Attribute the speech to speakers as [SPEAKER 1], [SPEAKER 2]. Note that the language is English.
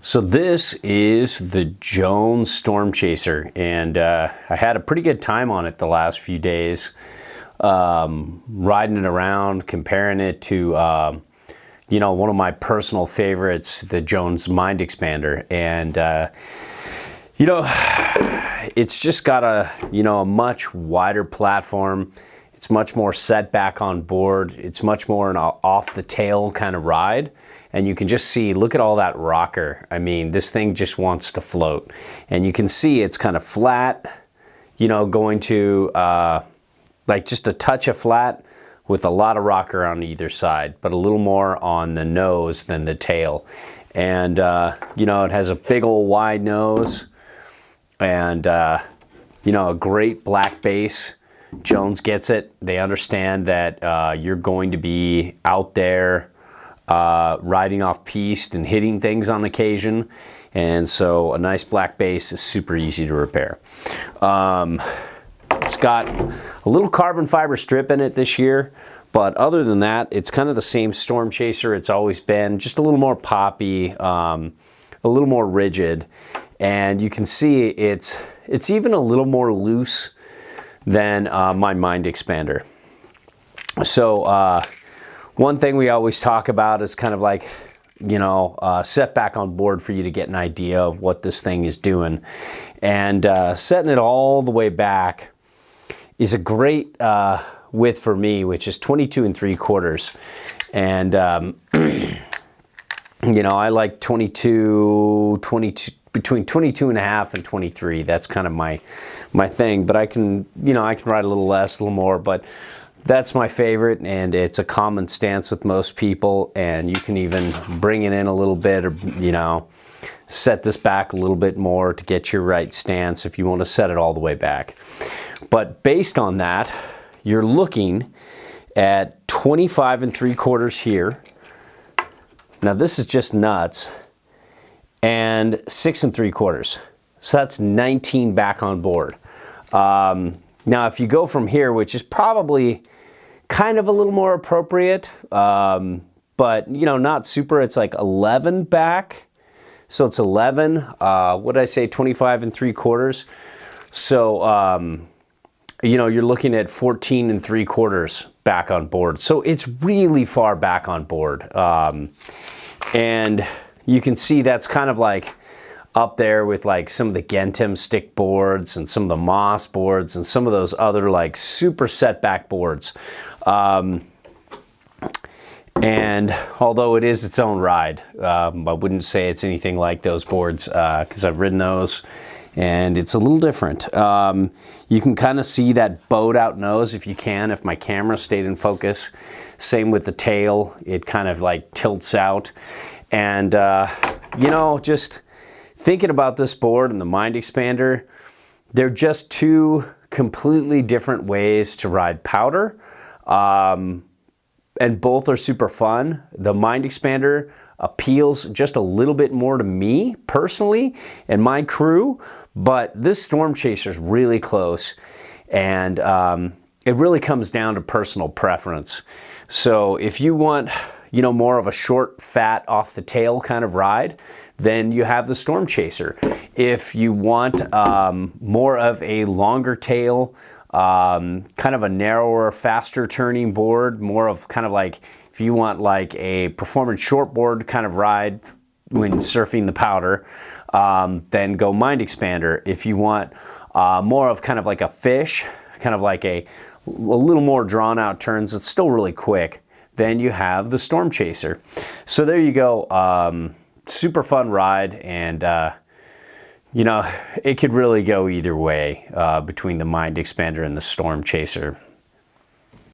[SPEAKER 1] So this is the Jones Storm Chaser, and I had a pretty good time on it the last few days, riding it around, comparing it to you know, one of my personal favorites, the Jones Mind Expander. And you know, it's just got a, you know, a much wider platform. It's much more set back on board. It's much more an off the tail kind of ride. And you can just see, look at all that rocker. I mean, this thing just wants to float. And you can see it's kind of flat, you know, going to like just a touch of flat with a lot of rocker on either side, but a little more on the nose than the tail. And, you know, it has a big old wide nose and, you know, a great black base. Jones gets it. They understand that you're going to be out there riding off piste and hitting things on occasion, and so a nice black base is super easy to repair. It's got a little carbon fiber strip in it this year, but other than that, it's kind of the same Storm Chaser it's always been, just a little more poppy, a little more rigid, and you can see it's even a little more loose than my Mind Expander. So one thing we always talk about is kind of like, you know, set back on board for you to get an idea of what this thing is doing. And setting it all the way back is a great width for me, which is 22 3/4. And, you know, I like 22, between 22 and a half and 23. That's kind of my thing, but I can, you know, I can ride a little less, a little more, but that's my favorite, and it's a common stance with most people, and you can even bring it in a little bit, or, you know, set this back a little bit more to get your right stance if you want to set it all the way back. But based on that, you're looking at 25 3/4 here. Now this is just nuts, and 6 3/4. So that's 19 back on board. Now if you go from here, which is probably kind of a little more appropriate, but you know, not super, it's like 11 back. So it's 11, what did I say, 25 3/4. So, you know, you're looking at 14 3/4 back on board. So it's really far back on board. And you can see that's kind of like up there with like some of the Gentem stick boards and some of the Moss boards and some of those other like super setback boards. And although it is its own ride, I wouldn't say it's anything like those boards because I've ridden those and it's a little different. You can kind of see that bowed out nose if you can, if my camera stayed in focus. Same with the tail, it kind of like tilts out. And you know, just thinking about this board and the Mind Expander, they're just two completely different ways to ride powder, and both are super fun. The Mind Expander appeals just a little bit more to me personally and my crew, but this Storm Chaser is really close, and it really comes down to personal preference. So if you want, you know, more of a short, fat, off the tail kind of ride, then you have the Storm Chaser. If you want more of a longer tail, kind of a narrower, faster turning board, more of kind of like, if you want like a performance shortboard kind of ride when surfing the powder, then go Mind Expander. If you want more of kind of like a fish, kind of like a little more drawn out turns, it's still really quick, then you have the Storm Chaser. So there you go. Super fun ride, and you know, it could really go either way between the Mind Expander and the Storm Chaser.